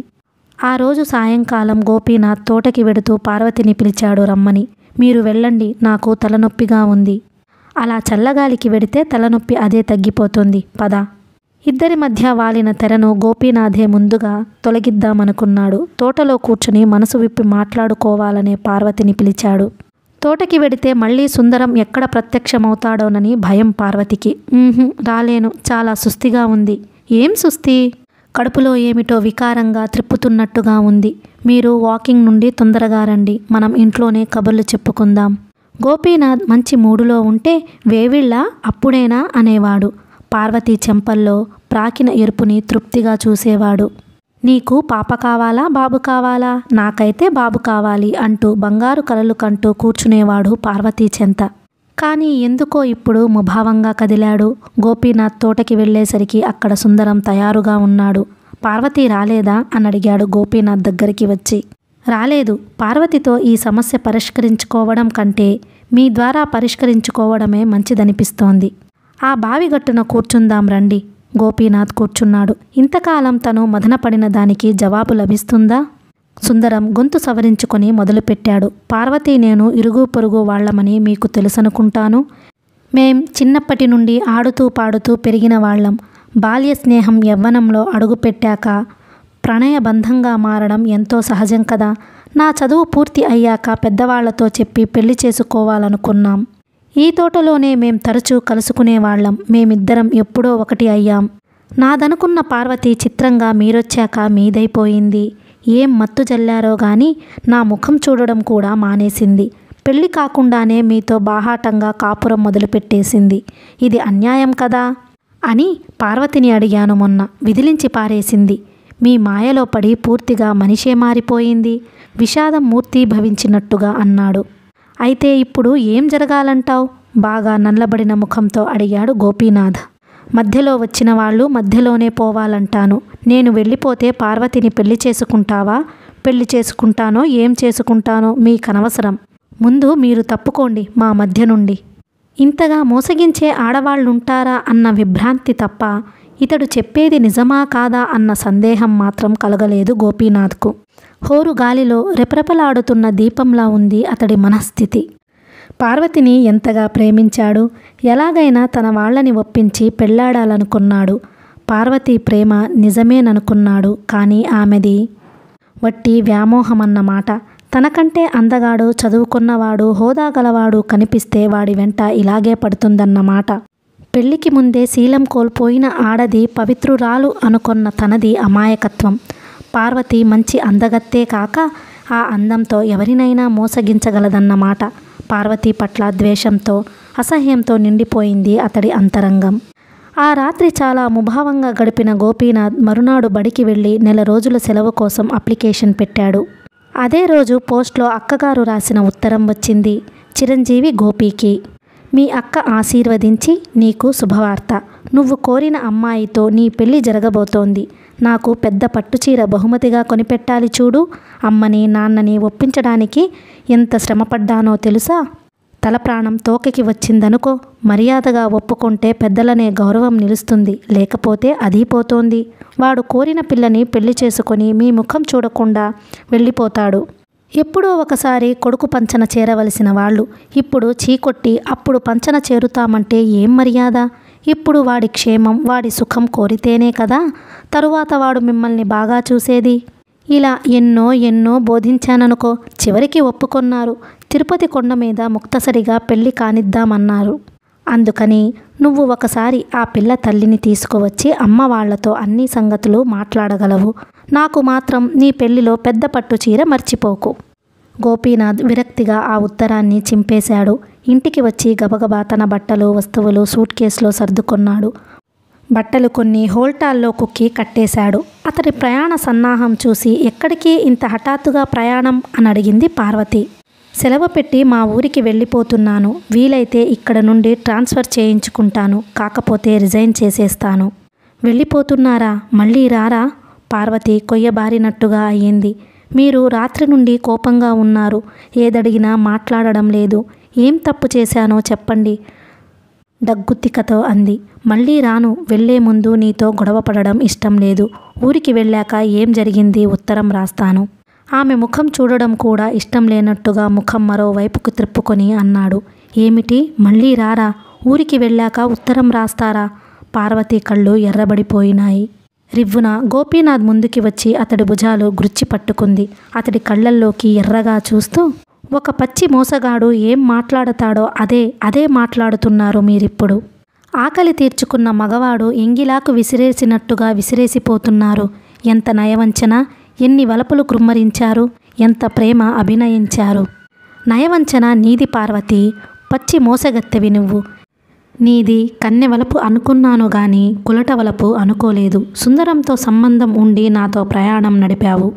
ఆ రోజు సాయంకాలం గోపీనాథ్ తోటకి వెడుతూ పార్వతిని పిలిచాడు రమ్మని. మీరు వెళ్ళండి, నాకు తలనొప్పిగా ఉంది. అలా చల్లగాలికి వెడితే తలనొప్పి అదే తగ్గిపోతుంది, పద. ఇద్దరి మధ్య వాలిన తెరను గోపీనాథే ముందుగా తొలగిద్దామనుకున్నాడు. తోటలో కూర్చుని మనసు విప్పి మాట్లాడుకోవాలనే పార్వతిని పిలిచాడు. తోటకి వెడితే మళ్ళీ సుందరం ఎక్కడ ప్రత్యక్షమవుతాడోనని భయం పార్వతికి. రాలేను, చాలా సుస్తిగా ఉంది. ఏం సుస్తి? కడుపులో ఏమిటో వికారంగా త్రిప్పుతున్నట్టుగా ఉంది. మీరు వాకింగ్ నుండి తొందరగా రండి, మనం ఇంట్లోనే కబుర్లు చెప్పుకుందాం. గోపీనాథ్ మంచి మూడులో ఉంటే వేవిళ్ళ అప్పుడేనా అనేవాడు. పార్వతి చెంపల్లో ప్రాకిన ఎరుపుని తృప్తిగా చూసేవాడు. నీకు పాప కావాలా బాబు కావాలా? నాకైతే బాబు కావాలి అంటూ బంగారు కలలు కంటూ కూర్చునేవాడు పార్వతీ చెంత. కానీ ఎందుకో ఇప్పుడు ముభావంగా కదిలాడు. గోపీనాథ్ తోటకి వెళ్ళేసరికి అక్కడ సుందరం తయారుగా ఉన్నాడు. పార్వతి రాలేదా అని అడిగాడు గోపీనాథ్ దగ్గరికి వచ్చి. రాలేదు. పార్వతితో ఈ సమస్య పరిష్కరించుకోవడం కంటే మీ ద్వారా పరిష్కరించుకోవడమే మంచిదనిపిస్తోంది. ఆ బావిగట్టున కూర్చుందాం రండి. గోపీనాథ్ కూర్చున్నాడు. ఇంతకాలం తను మదనపడిన దానికి జవాబు లభిస్తుందా? సుందరం గొంతు సవరించుకొని మొదలుపెట్టాడు. పార్వతి నేను ఇరుగు పొరుగు వాళ్లమని మీకు తెలుసనుకుంటాను. మేం చిన్నప్పటి నుండి ఆడుతూ పాడుతూ పెరిగిన వాళ్ళం. బాల్య స్నేహం యవ్వనంలో అడుగుపెట్టాక ప్రణయబంధంగా మారడం ఎంతో సహజం కదా. నా చదువు పూర్తి అయ్యాక పెద్దవాళ్లతో చెప్పి పెళ్లి చేసుకోవాలనుకున్నాం. ఈ తోటలోనే మేం తరచూ కలుసుకునేవాళ్లం. మేమిద్దరం ఎప్పుడో ఒకటి అయ్యాం. నాదనుకున్న పార్వతి చిత్రంగా మీరొచ్చాక మీదైపోయింది. ఏం మత్తు జల్లారో గాని నా ముఖం చూడడం కూడా మానేసింది. పెళ్లి కాకుండానే మీతో బాహాటంగా కాపురం మొదలుపెట్టేసింది. ఇది అన్యాయం కదా అని పార్వతిని అడిగాను మొన్న. విదిలించి పారేసింది. మీ మాయలో పడి పూర్తిగా మనిషే మారిపోయింది. విషాదం మూర్తీభవించినట్టుగా అన్నాడు. అయితే ఇప్పుడు ఏం జరగాలంటావు? బాగా నల్లబడిన ముఖంతో అడిగాడు గోపీనాథ్. మధ్యలో వచ్చిన వాళ్ళు మధ్యలోనే పోవాలంటాను. నేను వెళ్ళిపోతే పార్వతిని పెళ్లి చేసుకుంటావా? పెళ్లి చేసుకుంటానో ఏం చేసుకుంటానో మీకనవసరం. ముందు మీరు తప్పుకోండి మా మధ్య నుండి. ఇంతగా మోసగించే ఆడవాళ్ళుంటారా అన్న విభ్రాంతి తప్ప ఇతడు చెప్పేది నిజమా కాదా అన్న సందేహం మాత్రం కలగలేదు గోపీనాథ్కు. హోరు గాలిలో రెపరెపలాడుతున్న దీపంలా ఉంది అతడి మనస్థితి. పార్వతిని ఎంతగా ప్రేమించాడు. ఎలాగైనా తన వాళ్ళని ఒప్పించి పెళ్లాడాలనుకున్నాడు. పార్వతి ప్రేమ నిజమేననుకున్నాడు. కానీ ఆమెది వట్టి వ్యామోహమన్నమాట. తనకంటే అందగాడు, చదువుకున్నవాడు, హోదా గలవాడు కనిపిస్తే వాడి వెంట ఇలాగే పడుతుందన్నమాట. పెళ్లికి ముందే శీలం కోల్పోయిన ఆడది పవిత్రురాలు అనుకున్న తనది అమాయకత్వం. పార్వతి మంచి అందగత్తే కాక ఆ అందంతో ఎవరినైనా మోసగించగలదన్నమాట. పార్వతి పట్ల ద్వేషంతో, అసహ్యంతో నిండిపోయింది అతడి అంతరంగం. ఆ రాత్రి చాలా ముభావంగా గడిపిన గోపీనాథ్ మరునాడు బడికి వెళ్ళి 4 రోజుల సెలవు కోసం అప్లికేషన్ పెట్టాడు. అదే రోజు పోస్ట్లో అక్కగారు రాసిన ఉత్తరం వచ్చింది. చిరంజీవి గోపీకి. మీ అక్క ఆశీర్వదించి నీకు శుభవార్త. నువ్వు కోరిన అమ్మాయితో నీ పెళ్లి జరగబోతోంది. నాకు పెద్ద పట్టుచీర బహుమతిగా కొనిపెట్టాలి చూడు. అమ్మని నాన్నని ఒప్పించడానికి ఎంత శ్రమపడ్డానో తెలుసా? తల ప్రాణం తోకకి వచ్చిందనుకో. మర్యాదగా ఒప్పుకుంటే పెద్దలనే గౌరవం నిలుస్తుంది. లేకపోతే అది పోతోంది. వాడు కోరిన పిల్లని పెళ్లి చేసుకొని మీ ముఖం చూడకుండా వెళ్ళిపోతాడు. ఎప్పుడో ఒకసారి కొడుకు పంచన చేరవలసిన వాళ్ళు ఇప్పుడు చీకొట్టి అప్పుడు పంచన చేరుతామంటే ఏం మర్యాద? ఇప్పుడు వాడి క్షేమం, వాడి సుఖం కోరితేనే కదా తరువాత వాడు మిమ్మల్ని బాగా చూసేది. ఇలా ఎన్నో బోధించాననుకో. చివరికి ఒప్పుకొన్నారు. తిరుపతి కొండ మీద ముక్తసరిగా పెళ్లి కానిద్దామన్నారు. అందుకని నువ్వు ఒకసారి ఆ పిల్ల తల్లిని తీసుకువచ్చి అమ్మ వాళ్లతో అన్ని సంగతులు మాట్లాడగలవు. నాకు మాత్రం నీ పెళ్లిలో పెద్ద పట్టు చీర మర్చిపోకు. గోపీనాథ్ విరక్తిగా ఆ ఉత్తరాన్ని చింపేశాడు. ఇంటికి వచ్చి గబగబా తన బట్టలు, వస్తువులు సూట్ కేసులో సర్దుకొన్నాడు. బట్టలు కొన్ని హోల్టాల్లో కుక్కి కట్టేశాడు. అతడి ప్రయాణ సన్నాహం చూసి ఎక్కడికి ఇంత హఠాత్తుగా ప్రయాణం అని అడిగింది పార్వతి. సెలవు పెట్టి మా ఊరికి వెళ్ళిపోతున్నాను. వీలైతే ఇక్కడ నుండి ట్రాన్స్ఫర్ చేయించుకుంటాను. కాకపోతే రిజైన్ చేసేస్తాను. వెళ్ళిపోతున్నారా? మళ్ళీ రారా? పార్వతి కొయ్యబారినట్టుగా అయ్యింది. మీరు రాత్రి నుండి కోపంగా ఉన్నారు. ఏదడిగినా మాట్లాడడం లేదు. ఏం తప్పు చేశానో చెప్పండి దగ్గుత్తికతో అంది. మళ్ళీ రాను. వెళ్లే ముందు నీతో గొడవపడడం ఇష్టం లేదు. ఊరికి వెళ్ళాక ఏం జరిగింది ఉత్తరం రాస్తాను. ఆమె ముఖం చూడడం కూడా ఇష్టం లేనట్టుగా ముఖం మరోవైపుకు త్రిప్పుకొని అన్నాడు. ఏమిటి? మళ్ళీ రారా? ఊరికి వెళ్ళాక ఉత్తరం రాస్తారా? పార్వతి కళ్ళు ఎర్రబడిపోయినాయి. రివ్వున గోపీనాథ్ ముందుకి వచ్చి అతడి భుజాలు గుచ్చి పట్టుకుంది. అతడి కళ్ళల్లోకి ఎర్రగా చూస్తూ, ఒక పచ్చి మోసగాడు ఏం మాట్లాడతాడో అదే మాట్లాడుతున్నారు మీరిప్పుడు. ఆకలి తీర్చుకున్న మగవాడు ఎంగిలాకు విసిరేసినట్టుగా విసిరేసిపోతున్నారు. ఎంత నయవంచన! ఎన్ని వలపులు కృమ్మరించారు! ఎంత ప్రేమ అభినయించారు! నయవంచన నీది పార్వతి. పచ్చి మోసగత్తెవి నువ్వు. నీది కన్నెవలపు అనుకున్నాను గాని కులటవలపు అనుకోలేదు. సుందరంతో సంబంధం ఉండి నాతో ప్రయాణం నడిపావు.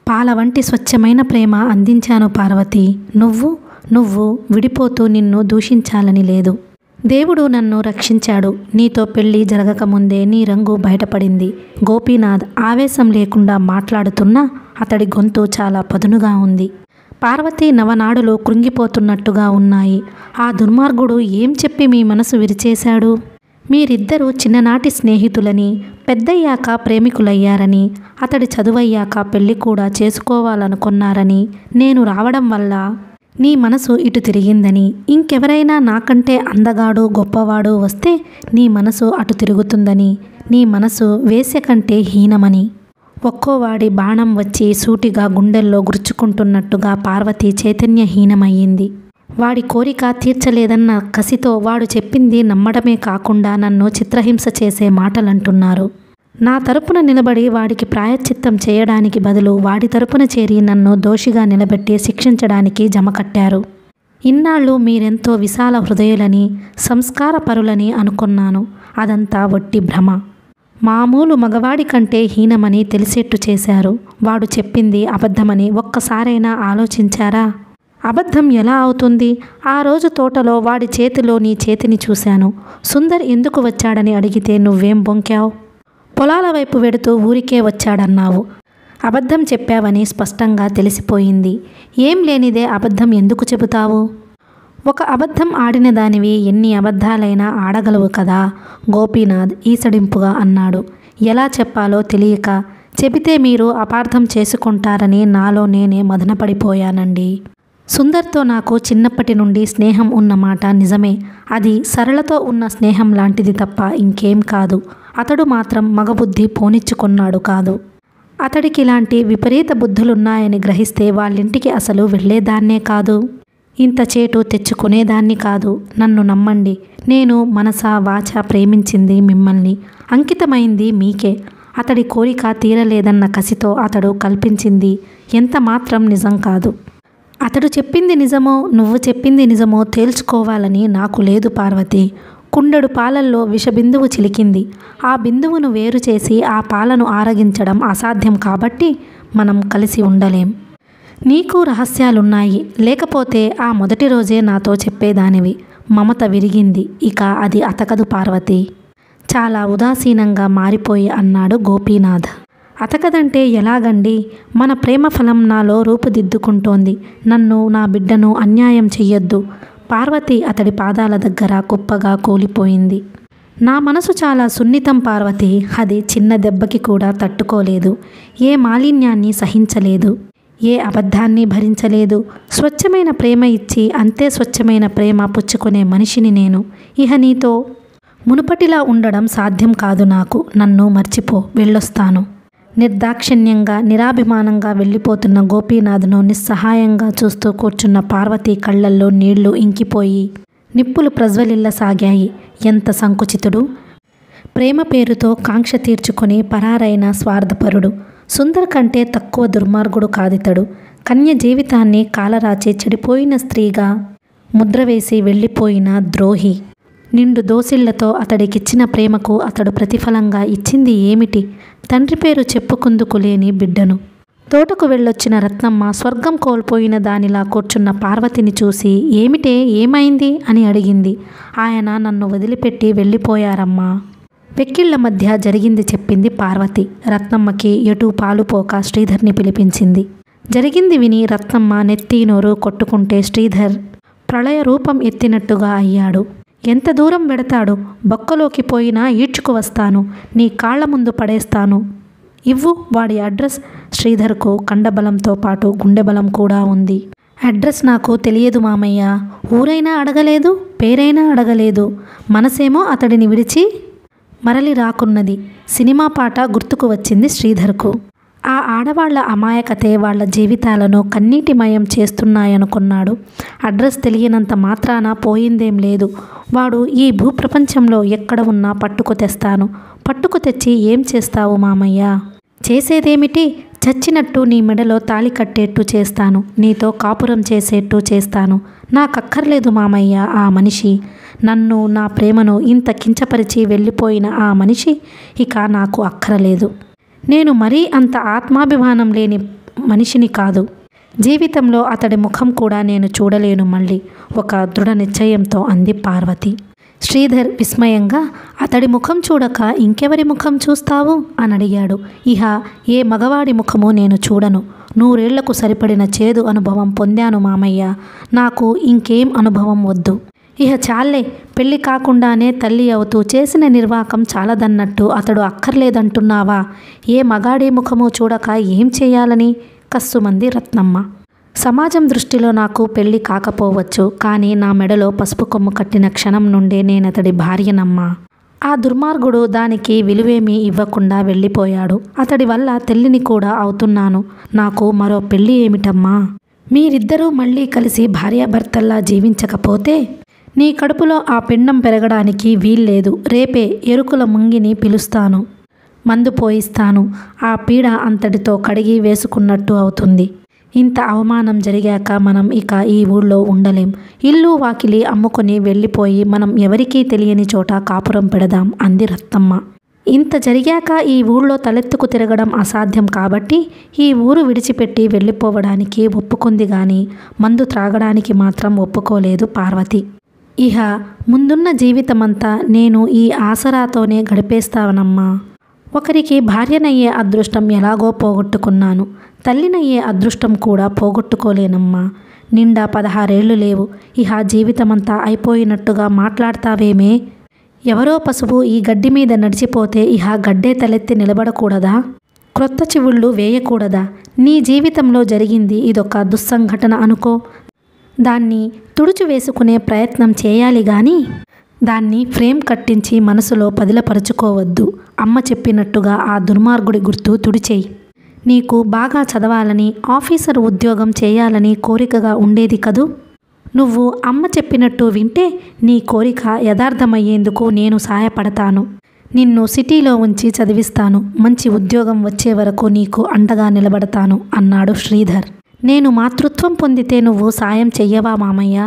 పాల వంటి స్వచ్ఛమైన ప్రేమ అందించాను పార్వతి. నువ్వు విడిపోతూ నిన్ను దూషించాలని లేదు. దేవుడు నన్ను రక్షించాడు. నీతో పెళ్లి జరగకముందే నీ రంగు బయటపడింది. గోపీనాథ్ ఆవేశం లేకుండా మాట్లాడుతున్నా అతడి గొంతు చాలా పదునుగా ఉంది. పార్వతి నవనాడులు కృంగిపోతున్నట్టుగా ఉన్నాయి. ఆ దుర్మార్గుడు ఏం చెప్పి మీ మనసు విరిచేశాడు? మీరిద్దరూ చిన్ననాటి స్నేహితులని, పెద్దయ్యాక ప్రేమికులయ్యారని, అతడి చదువయ్యాక పెళ్లి కూడా చేసుకోవాలనుకున్నారని, నేను రావడం వల్ల నీ మనసు ఇటు తిరిగిందని, ఇంకెవరైనా నాకంటే అందగాడు గొప్పవాడు వస్తే నీ మనసు అటు తిరుగుతుందని, నీ మనసు వేశ్య కంటే హీనమని. ఒక్కోవాడి బాణం వచ్చి సూటిగా గుండెల్లో గుర్చుకుంటున్నట్టుగా పార్వతి చైతన్యహీనమయ్యింది. వాడి కోరిక తీర్చలేదన్న కసితో వాడు చెప్పింది నమ్మడమే కాకుండా నన్ను చిత్రహింస చేసే మాటలంటున్నారు. నా తరపున నిలబడి వాడికి ప్రాయశ్చిత్తం చేయడానికి బదులు వాడి తరపున చేరి నన్ను దోషిగా నిలబెట్టి శిక్షించడానికి జమకట్టారు. ఇన్నాళ్ళు మీరెంతో విశాల హృదయులని, సంస్కారపరులని అనుకున్నాను. అదంతా వట్టి భ్రమ. మామూలు మగవాడి కంటే హీనమని తెలిసేట్టు చేశారు. వాడు చెప్పింది అబద్ధమని ఒక్కసారైనా ఆలోచించారా? అబద్ధం ఎలా అవుతుంది? ఆ రోజు తోటలో వాడి చేతిలో నీ చేతిని చూశాను. సుందర్ ఎందుకు వచ్చాడని అడిగితే నువ్వేం బొంకావు? పొలాల వైపు వెడుతూ ఊరికే వచ్చాడన్నావు. అబద్ధం చెప్పావని స్పష్టంగా తెలిసిపోయింది. ఏం లేనిదే అబద్ధం ఎందుకు చెబుతావు? ఒక అబద్ధం ఆడిన దానివి ఎన్ని అబద్ధాలైనా ఆడగలవు కదా గోపీనాథ్ ఈసడింపుగా అన్నాడు. ఎలా చెప్పాలో తెలియక, చెబితే మీరు అపార్థం చేసుకుంటారని నాలో నేనే మదనపడిపోయానండి. సుందర్తో నాకు చిన్నప్పటి నుండి స్నేహం ఉన్నమాట నిజమే. అది సరళతో ఉన్న స్నేహం లాంటిది తప్ప ఇంకేం కాదు. అతడు మాత్రం మగబుద్ధి పోనిచ్చుకున్నాడు కాదు. అతడికి ఇలాంటి విపరీత బుద్ధులున్నాయని గ్రహిస్తే వాళ్ళింటికి అసలు వెళ్ళేదాన్నే కాదు. ఇంత చేటు తెచ్చుకునేదాన్ని కాదు. నన్ను నమ్మండి, నేను మనసా వాచా ప్రేమించింది మిమ్మల్ని, అంకితమైంది మీకే. అతడి కోరిక తీరలేదన్న కసితో అతడు కల్పించింది ఎంత మాత్రం నిజం కాదు. అతడు చెప్పింది నిజమో నువ్వు చెప్పింది నిజమో తేల్చుకోవాలని నాకు లేదు పార్వతి. కుండెడు పాలల్లో విషబిందువు చిలికింది. ఆ బిందువును వేరు చేసి ఆ పాలను ఆరగించడం అసాధ్యం కాబట్టి మనం కలిసి ఉండలేం. నీకు రహస్యాలున్నాయి, లేకపోతే ఆ మొదటి రోజే నాతో చెప్పేదానివి. మమత విరిగింది, ఇక అది అతకదు పార్వతి. చాలా ఉదాసీనంగా మారిపోయి అన్నాడు గోపీనాథ్. అతకదంటే ఎలాగండి? మన ప్రేమ ఫలం నాలో రూపుదిద్దుకుంటోంది. నన్ను, నా బిడ్డను అన్యాయం చెయ్యొద్దు. పార్వతి అతడి పాదాల దగ్గర కుప్పగా కూలిపోయింది. నా మనసు చాలా సున్నితం పార్వతి. అది చిన్న దెబ్బకి కూడా తట్టుకోలేదు. ఏ మాలిన్యాన్ని సహించలేదు. ఏ అబద్ధాన్ని భరించలేదు. స్వచ్ఛమైన ప్రేమ ఇచ్చి అంతే స్వచ్ఛమైన ప్రేమ పుచ్చుకునే మనిషిని నేను. ఇహ నీతో మునుపటిలా ఉండడం సాధ్యం కాదు నాకు. నన్ను మర్చిపో, వెళ్ళొస్తాను. నిర్దాక్షిణ్యంగా నిరాభిమానంగా వెళ్ళిపోతున్న గోపీనాథ్ను నిస్సహాయంగా చూస్తూ కూర్చున్న పార్వతి కళ్ళల్లో నీళ్లు ఇంకిపోయి నిప్పులు ప్రజ్వలిల్లసాగాయి. ఎంత సంకుచితుడు! ప్రేమ పేరుతో కాంక్ష తీర్చుకొని పరారైన స్వార్థపరుడు. సుందర్ కంటే తక్కువ దుర్మార్గుడు కాదితడు. కన్య జీవితాన్ని కాలరాచి చెడిపోయిన స్త్రీగా ముద్రవేసి వెళ్ళిపోయిన ద్రోహి. నిండు దోసిళ్లతో అతడికిచ్చిన ప్రేమకు అతడు ప్రతిఫలంగా ఇచ్చింది ఏమిటి? తండ్రి పేరు చెప్పుకుందుకు లేని బిడ్డను. తోటకు వెళ్ళొచ్చిన రత్నమ్మ స్వర్గం కోల్పోయిన దానిలా కూర్చున్న పార్వతిని చూసి ఏమిటే, ఏమైంది అని అడిగింది. ఆయన నన్ను వదిలిపెట్టి వెళ్ళిపోయారమ్మా. వెక్కిళ్ల మధ్య జరిగింది చెప్పింది పార్వతి. రత్నమ్మకి ఎటూ పాలుపోక శ్రీధర్ని పిలిపించింది. జరిగింది విని రత్నమ్మ నెత్తి నోరు కొట్టుకుంటే శ్రీధర్ ప్రళయ రూపం ఎత్తినట్టుగా అయ్యాడు. ఎంత దూరం వెడతాడు? బొక్కలోకి పోయినా ఈడ్చుకు వస్తాను. నీ కాళ్ల ముందు పడేస్తాను. ఇవ్వు వాడి అడ్రస్. శ్రీధర్కు కండబలంతో పాటు గుండెబలం కూడా ఉంది. అడ్రస్ నాకు తెలియదు మామయ్య. ఊరైనా అడగలేదు, పేరైనా అడగలేదు. మనసేమో అతడిని విడిచి మరలి రాకున్నది. సినిమా పాట గుర్తుకు వచ్చింది శ్రీధర్కు. ఆ ఆడవాళ్ల అమాయకతే వాళ్ల జీవితాలను కన్నీటిమయం చేస్తున్నాయనుకున్నాడు. అడ్రస్ తెలియనంత మాత్రాన పోయిందేం లేదు. వాడు ఈ భూప్రపంచంలో ఎక్కడ ఉన్నా పట్టుకు తెస్తాను. పట్టుకు తెచ్చి ఏం చేస్తావు మామయ్య? చేసేదేమిటి? చచ్చినట్టు నీ మెడలో తాళి కట్టేట్టు చేస్తాను. నీతో కాపురం చేసేట్టు చేస్తాను. నాకక్కర్లేదు మామయ్య ఆ మనిషి. నన్ను, నా ప్రేమను ఇంత కించపరిచి వెళ్ళిపోయిన ఆ మనిషి ఇక నాకు అక్కరలేదు. నేను మరీ అంత ఆత్మాభిమానం లేని మనిషిని కాదు. జీవితంలో అతడి ముఖం కూడా నేను చూడలేను మళ్ళీ, ఒక దృఢ నిశ్చయంతో అంది పార్వతి. శ్రీధర్ విస్మయంగా అతడి ముఖం చూడక ఇంకెవరి ముఖం చూస్తావు అని అడిగాడు. ఇహ ఏ మగవాడి ముఖమో నేను చూడను. 100 ఏళ్లకు సరిపడిన చేదు అనుభవం పొందాను మామయ్య. నాకు ఇంకేం అనుభవం వద్దు. ఇహ చాలే. పెళ్లి కాకుండానే తల్లి అవుతూ చేసిన నిర్వాకం చాలదన్నట్టు అతడు అక్కర్లేదంటున్నావా? ఏ మగాడి ముఖమో చూడక ఏం చేయాలని? కస్సుమంది రత్నమ్మ. సమాజం దృష్టిలో నాకు పెళ్లి కాకపోవచ్చు, కానీ నా మెడలో పసుపు కొమ్ము కట్టిన క్షణం నుండే నేనతడి భార్యనమ్మా. ఆ దుర్మార్గుడు దానికి విలువేమీ ఇవ్వకుండా వెళ్ళిపోయాడు. అతడి వల్ల తెల్లిని కూడా అవుతున్నాను. నాకు మరో పెళ్లి ఏమిటమ్మా? మీరిద్దరూ మళ్ళీ కలిసి భార్యాభర్తల్లా జీవించకపోతే నీ కడుపులో ఆ పిండం పెరగడానికి వీల్లేదు. రేపే ఎరుకుల ముంగిని పిలుస్తాను, మందు పోయిస్తాను. ఆ పీడ అంతటితో కడిగి వేసుకున్నట్టు అవుతుంది. ఇంత అవమానం జరిగాక మనం ఇక ఈ ఊళ్ళో ఉండలేం. ఇల్లు వాకిలి అమ్ముకొని వెళ్ళిపోయి మనం ఎవరికీ తెలియని చోట కాపురం పెడదాం అంది రత్తమ్మ. ఇంత జరిగాక ఈ ఊళ్ళో తలెత్తుకు తిరగడం అసాధ్యం కాబట్టి ఈ ఊరు విడిచిపెట్టి వెళ్ళిపోవడానికి ఒప్పుకుంది గాని మందు త్రాగడానికి మాత్రం ఒప్పుకోలేదు పార్వతి. ఇహ ముందున్న జీవితమంతా నేను ఈ ఆసరాతోనే గడిపేస్తానమ్మా. ఒకరికి భార్యనయ్యే అదృష్టం ఎలాగో పోగొట్టుకున్నాను. తల్లినయ్యే అదృష్టం కూడా పోగొట్టుకోలేనమ్మా. నిండా 16 ఏళ్ళు లేవు. ఇహ జీవితమంతా అయిపోయినట్టుగా మాట్లాడతావేమే? ఎవరో పశువు ఈ గడ్డి మీద నడిచిపోతే ఇహ గడ్డే తలెత్తి నిలబడకూడదా? క్రొత్త చివుళ్ళు వేయకూడదా? నీ జీవితంలో జరిగింది ఇదొక దుస్సంఘటన అనుకో. దాన్ని తుడుచువేసుకునే ప్రయత్నం చేయాలి గాని దాన్ని ఫ్రేమ్ కట్టించి మనసులో పదిలపరుచుకోవద్దు. అమ్మ చెప్పినట్టుగా ఆ దుర్మార్గుడి గుర్తు తుడిచేయి. నీకు బాగా చదవాలని, ఆఫీసర్ ఉద్యోగం చేయాలని కోరికగా ఉండేది కదూ? నువ్వు అమ్మ చెప్పినట్టు వింటే నీ కోరిక యథార్థమయ్యేందుకు నేను సాయపడతాను. నిన్ను సిటీలో ఉంచి చదివిస్తాను. మంచి ఉద్యోగం వచ్చే వరకు నీకు అండగా నిలబడతాను అన్నాడు శ్రీధర్. నేను మాతృత్వం పొందితే నువ్వు సాయం చెయ్యవా మామయ్య?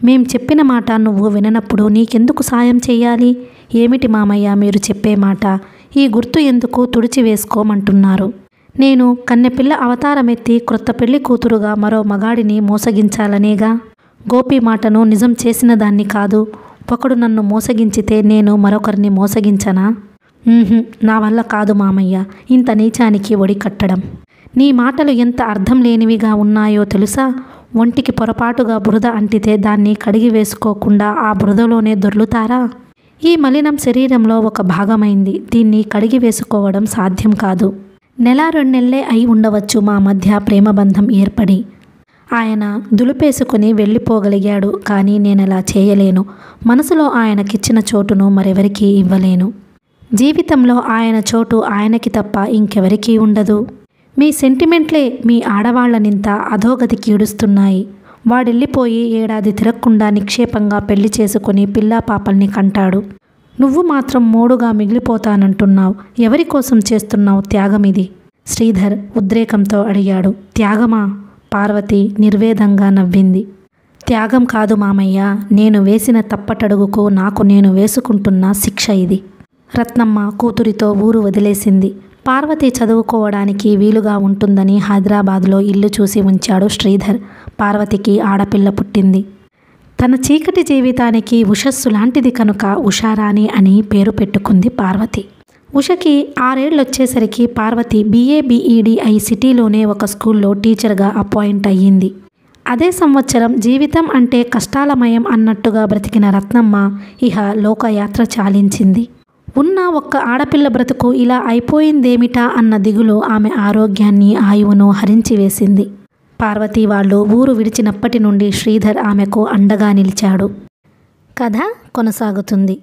మేం చెప్పిన మాట నువ్వు విననప్పుడు నీకెందుకు సాయం చెయ్యాలి? ఏమిటి మామయ్య మీరు చెప్పే మాట? ఈ గుర్తు ఎందుకు తుడిచివేసుకోమంటున్నారు? నేను కన్నెపిల్ల అవతారమెత్తి క్రొత్త పెళ్లి కూతురుగా మరో మగాడిని మోసగించాలనేగా? గోపి మాటను నిజం చేసిన దాన్ని కాదు. ఒకడు నన్ను మోసగించితే నేను మరొకరిని మోసగించనా? నా వల్ల కాదు మామయ్య ఇంత నీచానికి ఒడి కట్టడం. నీ మాటలు ఎంత అర్థం లేనివిగా ఉన్నాయో తెలుసా? ఒంటికి పొరపాటుగా బురద అంటితే దాన్ని కడిగి వేసుకోకుండా ఆ బురదలోనే దొర్లుతారా? ఈ మలినం శరీరంలో ఒక భాగమైంది. దీన్ని కడిగి వేసుకోవడం సాధ్యం కాదు. 1-2 నెలలే అయి ఉండవచ్చు మా మధ్య ప్రేమబంధం ఏర్పడి. ఆయన దులిపేసుకుని వెళ్ళిపోగలిగాడు. కానీ నేనలా చేయలేను. మనసులో ఆయనకిచ్చిన చోటును మరెవరికీ ఇవ్వలేను. జీవితంలో ఆయన చోటు ఆయనకి తప్ప ఇంకెవరికీ ఉండదు. మీ సెంటిమెంట్లే మీ ఆడవాళ్లనింత అధోగతికి ఈడుస్తున్నాయి. వాడెళ్ళిపోయి ఏడాది తిరగకుండా నిక్షేపంగా పెళ్లి చేసుకుని పిల్లా పాపల్ని కంటాడు. నువ్వు మాత్రం మోడుగా మిగిలిపోతానంటున్నావు. ఎవరి కోసం చేస్తున్నావు త్యాగమిది? శ్రీధర్ ఉద్రేకంతో అడిగాడు. త్యాగమా? పార్వతి నిర్వేదంగా నవ్వింది. త్యాగం కాదు మామయ్య. నేను వేసిన తప్పటడుగుకు నాకు నేను వేసుకుంటున్న శిక్ష ఇది. రత్నమ్మ కూతురితో ఊరు వదిలేసింది. పార్వతి చదువుకోవడానికి వీలుగా ఉంటుందని హైదరాబాద్లో ఇల్లు చూసి ఉంచాడు శ్రీధర్. పార్వతికి ఆడపిల్ల పుట్టింది. తన చీకటి జీవితానికి ఉషస్సు లాంటిది కనుక ఉషారాణి అని పేరు పెట్టుకుంది పార్వతి. ఉషకి 6 ఏళ్ళొచ్చేసరికి పార్వతి BA BEd అయి సిటీలోనే ఒక స్కూల్లో టీచర్గా అపాయింట్ అయ్యింది. అదే సంవత్సరం జీవితం అంటే కష్టాలమయం అన్నట్టుగా బ్రతికిన రత్నమ్మ ఇహ లోకయాత్ర చాలించింది. ఉన్న ఒక్క ఆడపిల్ల బ్రతుకు ఇలా అయిపోయిందేమిటా అన్న దిగులు ఆమె ఆరోగ్యాన్ని, ఆయువును హరించి వేసింది. పార్వతి వాళ్ళు ఊరు విడిచినప్పటి నుండి శ్రీధర్ ఆమెకు అండగా నిలిచాడు. కథ కొనసాగుతుంది.